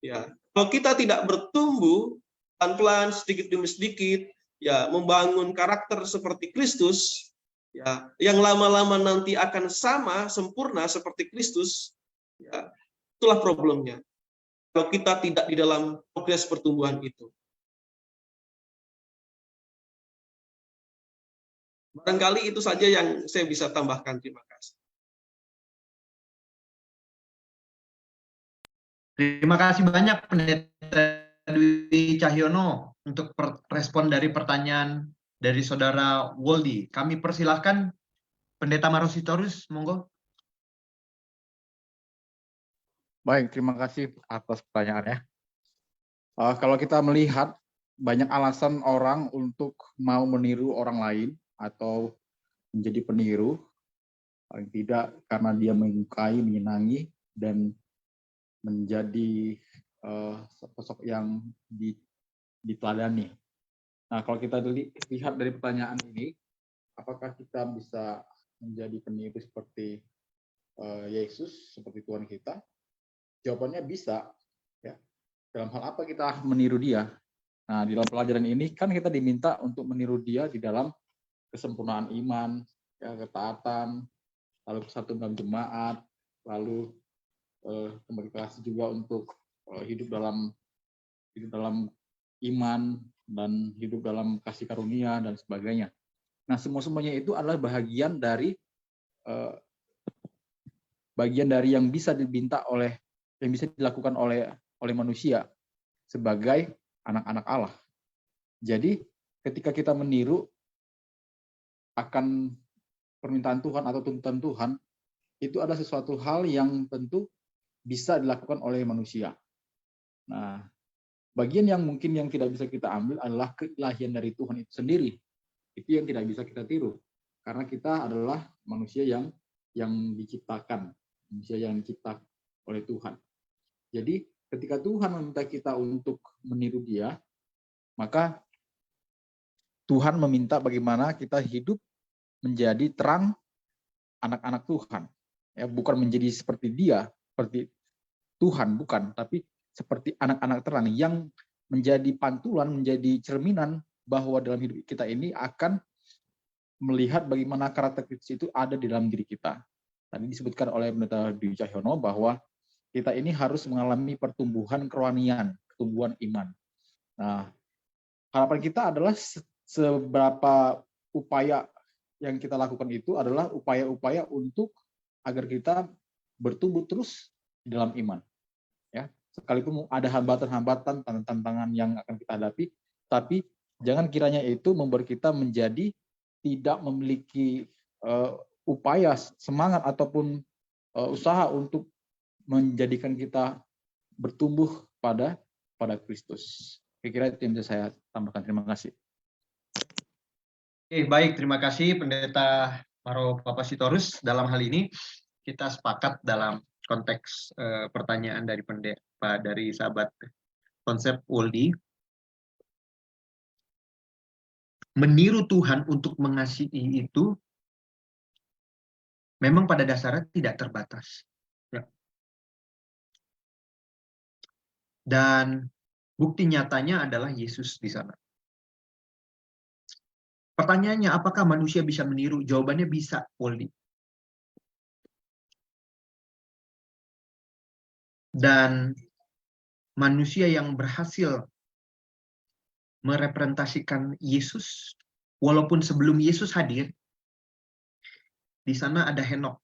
Ya, kalau kita tidak bertumbuh pelan-pelan, sedikit demi sedikit, ya membangun karakter seperti Kristus, ya, yang lama-lama nanti akan sama sempurna seperti Kristus, ya, itulah problemnya. Kalau kita tidak di dalam progres pertumbuhan itu. Barangkali itu saja yang saya bisa tambahkan. Terima kasih. Terima kasih banyak Pendeta Dwi Cahyono untuk respon dari pertanyaan dari Saudara Woldi. Kami persilahkan Pendeta Marositorus, monggo. Baik, terima kasih atas pertanyaannya. Kalau kita melihat banyak alasan orang untuk mau meniru orang lain atau menjadi peniru, paling tidak karena dia menyukai, menyenangi, dan menjadi sosok yang diteladani. Nah, kalau kita lihat dari pertanyaan ini, apakah kita bisa menjadi peniru seperti Yesus, seperti Tuhan kita? Jawabannya bisa. Ya. Dalam hal apa kita meniru dia? Nah, di dalam pelajaran ini kan kita diminta untuk meniru dia di dalam kesempurnaan iman, ya, ketaatan, lalu persatuan dalam jemaat, lalu kembali kasih juga untuk hidup dalam iman dan hidup dalam kasih karunia dan sebagainya. Nah, semuanya itu adalah bagian dari yang bisa dilakukan oleh manusia sebagai anak-anak Allah. Jadi, ketika kita meniru akan permintaan Tuhan atau tuntutan Tuhan, itu ada sesuatu hal yang tentu bisa dilakukan oleh manusia. Nah, bagian yang mungkin yang tidak bisa kita ambil adalah keilahian dari Tuhan itu sendiri. Itu yang tidak bisa kita tiru. Karena kita adalah manusia yang diciptakan, manusia yang dicipta oleh Tuhan. Jadi, ketika Tuhan meminta kita untuk meniru Dia, maka Tuhan meminta bagaimana kita hidup menjadi terang anak-anak Tuhan. Ya, bukan menjadi seperti Dia, seperti Tuhan, bukan, tapi seperti anak-anak terang yang menjadi pantulan, menjadi cerminan bahwa dalam hidup kita ini akan melihat bagaimana karakter Kristus itu ada di dalam diri kita. Tadi disebutkan oleh Pendeta Dwi Cahyono bahwa kita ini harus mengalami pertumbuhan kerohanian, pertumbuhan iman. Nah, harapan kita adalah seberapa upaya yang kita lakukan itu adalah upaya-upaya untuk agar kita bertumbuh terus di dalam iman. Ya, sekalipun ada hambatan-hambatan, tantangan yang akan kita hadapi, tapi jangan kiranya itu membuat kita menjadi tidak memiliki upaya, semangat ataupun usaha untuk menjadikan kita bertumbuh pada Kristus. Kira-kira itu yang bisa saya tambahkan. Terima kasih. Baik, terima kasih Pendeta Maro Papasitorus. Dalam hal ini kita sepakat dalam konteks pertanyaan dari sahabat konsep Woldi. Meniru Tuhan untuk mengasihi itu memang pada dasarnya tidak terbatas. Ya. Dan bukti nyatanya adalah Yesus di sana. Pertanyaannya, apakah manusia bisa meniru? Jawabannya bisa, Woldi. Dan manusia yang berhasil merepresentasikan Yesus, walaupun sebelum Yesus hadir, di sana ada Henok.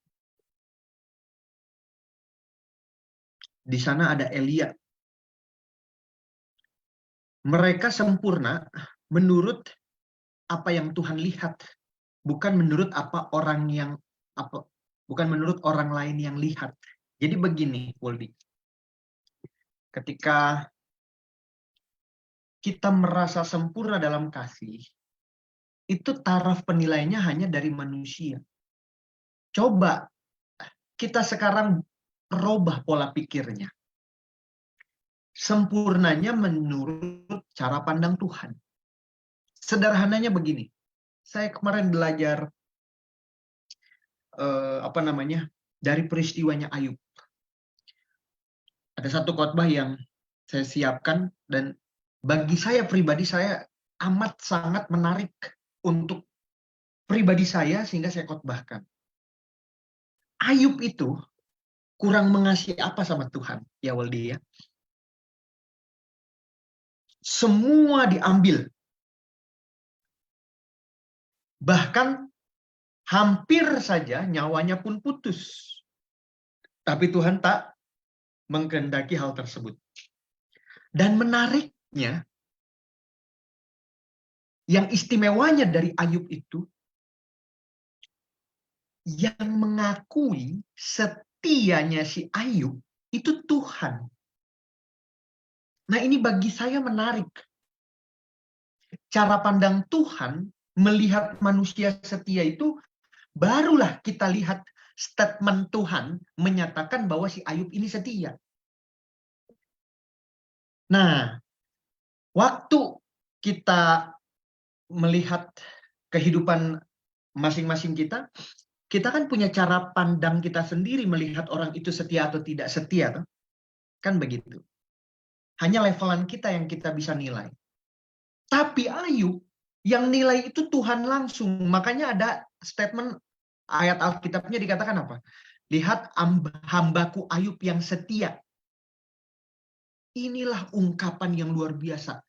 Di sana ada Elia. Mereka sempurna menurut apa yang Tuhan lihat, bukan menurut bukan menurut orang lain yang lihat. Jadi begini, Woldi. Ketika kita merasa sempurna dalam kasih, itu taraf penilaiannya hanya dari manusia. Coba kita sekarang rubah pola pikirnya. Sempurnanya menurut cara pandang Tuhan. Sederhananya begini. Saya kemarin belajar dari peristiwanya Ayub. Ada satu khotbah yang saya siapkan dan bagi saya pribadi saya amat sangat menarik untuk pribadi saya sehingga saya khotbahkan. Ayub itu kurang mengasihi apa sama Tuhan, ya Waldi ya. Semua diambil. Bahkan hampir saja nyawanya pun putus. Tapi Tuhan tak mengkehendaki hal tersebut. Dan menariknya, yang istimewanya dari Ayub itu, yang mengakui setianya si Ayub itu Tuhan. Nah, ini bagi saya menarik. Cara pandang Tuhan melihat manusia setia itu, barulah kita lihat statement Tuhan menyatakan bahwa si Ayub ini setia. Nah, waktu kita melihat kehidupan masing-masing kita kan punya cara pandang kita sendiri melihat orang itu setia atau tidak setia. Kan begitu. Hanya levelan kita yang kita bisa nilai. Tapi Ayub, yang nilai itu Tuhan langsung. Makanya ada statement ayat Alkitabnya dikatakan apa? Lihat hambaku Ayub yang setia. Inilah ungkapan yang luar biasa.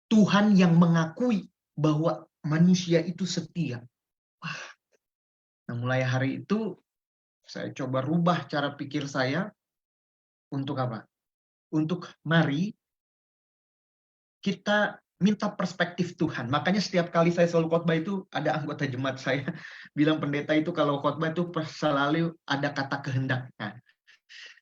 Tuhan yang mengakui bahwa manusia itu setia. Wah. Nah, mulai hari itu saya coba rubah cara pikir saya untuk apa? Untuk mari kita minta perspektif Tuhan. Makanya setiap kali saya selalu khotbah itu ada anggota jemaat saya bilang pendeta itu kalau khotbah itu selalu ada kata kehendak. Nah,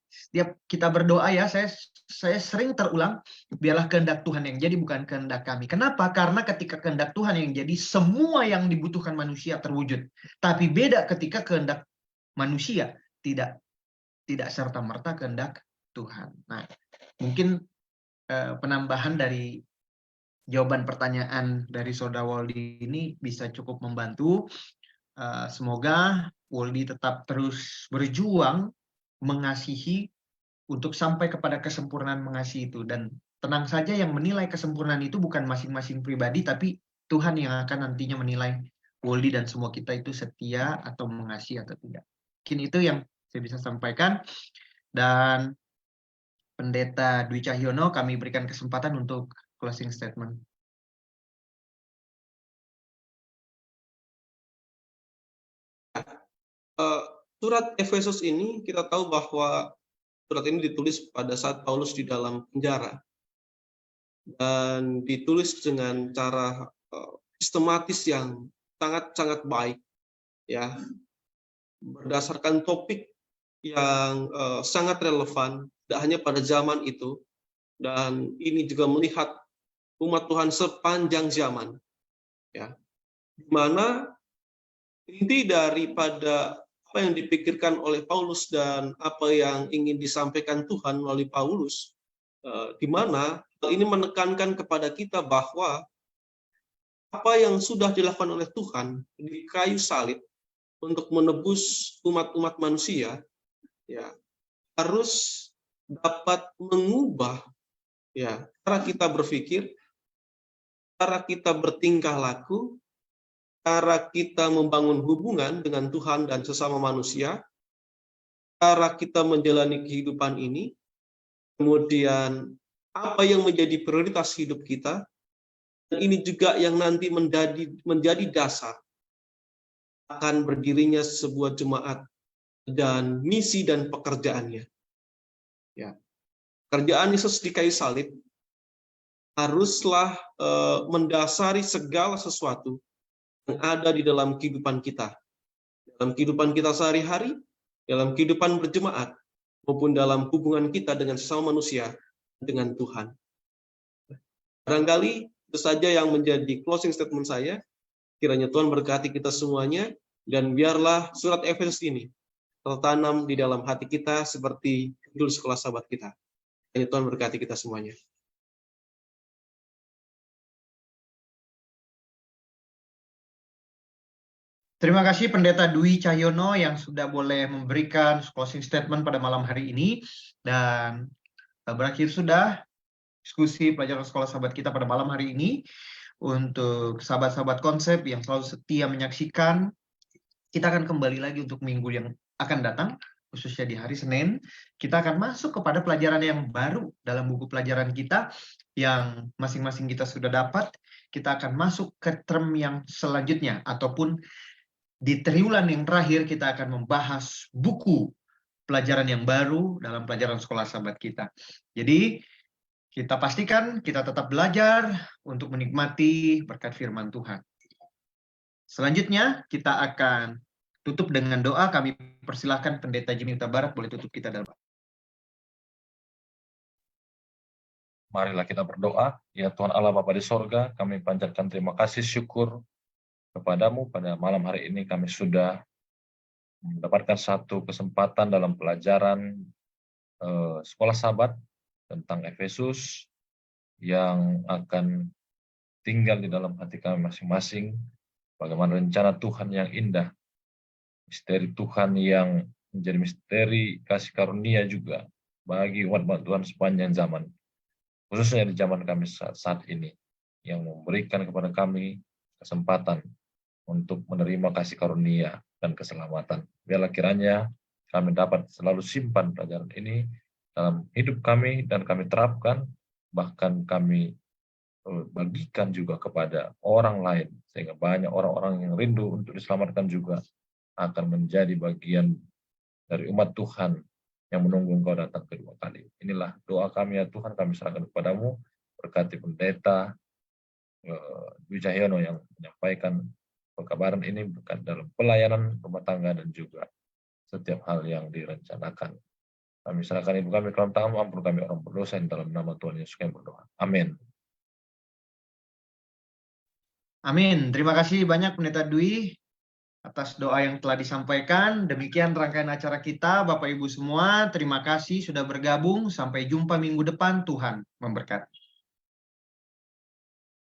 setiap kita berdoa ya, saya sering terulang, biarlah kehendak Tuhan yang jadi, bukan kehendak kami. Kenapa? Karena ketika kehendak Tuhan yang jadi, semua yang dibutuhkan manusia terwujud. Tapi beda ketika kehendak manusia tidak serta-merta kehendak Tuhan. Nah, mungkin penambahan dari jawaban pertanyaan dari Saudara Waldi ini bisa cukup membantu. Semoga Waldi tetap terus berjuang mengasihi untuk sampai kepada kesempurnaan mengasihi itu. Dan tenang saja, yang menilai kesempurnaan itu bukan masing-masing pribadi, tapi Tuhan yang akan nantinya menilai Waldi dan semua kita itu setia atau mengasihi atau tidak. Mungkin itu yang saya bisa sampaikan. Dan Pendeta Dwi Cahyono, kami berikan kesempatan untuk closing statement. Surat Efesus ini kita tahu bahwa surat ini ditulis pada saat Paulus di dalam penjara dan ditulis dengan cara sistematis yang sangat-sangat baik, ya, berdasarkan topik yang sangat relevan, tidak hanya pada zaman itu, dan ini juga melihat umat Tuhan sepanjang zaman, ya, di mana inti daripada apa yang dipikirkan oleh Paulus dan apa yang ingin disampaikan Tuhan melalui Paulus, di mana ini menekankan kepada kita bahwa apa yang sudah dilakukan oleh Tuhan di kayu salib untuk menebus umat-umat manusia, ya, harus dapat mengubah ya cara kita berpikir, cara kita bertingkah laku, cara kita membangun hubungan dengan Tuhan dan sesama manusia, cara kita menjalani kehidupan ini, kemudian apa yang menjadi prioritas hidup kita, dan ini juga yang nanti menjadi dasar akan berdirinya sebuah jemaat dan misi dan pekerjaannya. Ya. Pekerjaan Yesus di kayu salib haruslah mendasari segala sesuatu yang ada di dalam kehidupan kita. Dalam kehidupan kita sehari-hari, dalam kehidupan berjemaat, maupun dalam hubungan kita dengan sesama manusia, dengan Tuhan. Barangkali itu saja yang menjadi closing statement saya. Kiranya Tuhan berkati kita semuanya, dan biarlah surat Efesus ini tertanam di dalam hati kita seperti judul sekolah sahabat kita. Kiranya Tuhan berkati kita semuanya. Terima kasih Pendeta Dwi Cahyono yang sudah boleh memberikan closing statement pada malam hari ini. Dan berakhir sudah diskusi pelajaran sekolah sahabat kita pada malam hari ini. Untuk sahabat-sahabat konsep yang selalu setia menyaksikan, kita akan kembali lagi untuk minggu yang akan datang, khususnya di hari Senin. Kita akan masuk kepada pelajaran yang baru dalam buku pelajaran kita yang masing-masing kita sudah dapat. Kita akan masuk ke term yang selanjutnya, ataupun di triwulan yang terakhir kita akan membahas buku pelajaran yang baru dalam pelajaran sekolah sahabat kita. Jadi kita pastikan kita tetap belajar untuk menikmati berkat firman Tuhan. Selanjutnya kita akan tutup dengan doa. Kami persilahkan Pendeta Jimmy Huta Barat boleh tutup kita dalam. Marilah kita berdoa. Ya Tuhan Allah Bapa di sorga, kami panjatkan terima kasih syukur kepadamu pada malam hari ini. Kami sudah mendapatkan satu kesempatan dalam pelajaran sekolah sahabat tentang Efesus yang akan tinggal di dalam hati kami masing-masing. Bagaimana rencana Tuhan yang indah, misteri Tuhan yang menjadi misteri kasih karunia juga bagi umat Tuhan sepanjang zaman, khususnya di zaman kami saat ini, yang memberikan kepada kami kesempatan untuk menerima kasih karunia dan keselamatan. Biarlah kiranya kami dapat selalu simpan pelajaran ini dalam hidup kami dan kami terapkan, bahkan kami bagikan juga kepada orang lain, sehingga banyak orang-orang yang rindu untuk diselamatkan juga akan menjadi bagian dari umat Tuhan yang menunggu Engkau datang kedua kali. Inilah doa kami ya Tuhan, kami serahkan kepadamu. Berkati Pendeta Dwi Cahyono yang menyampaikan pekabaran ini bukan dalam pelayanan rumah tangga dan juga setiap hal yang direncanakan. Kami serahkan ibu kami ke dalam tangan-Mu, ampun kami orang berdosa, dalam nama Tuhan Yesus kami berdoa. Amin. Amin. Terima kasih banyak Pendeta Dwi atas doa yang telah disampaikan. Demikian rangkaian acara kita, Bapak Ibu semua. Terima kasih sudah bergabung. Sampai jumpa minggu depan. Tuhan memberkati.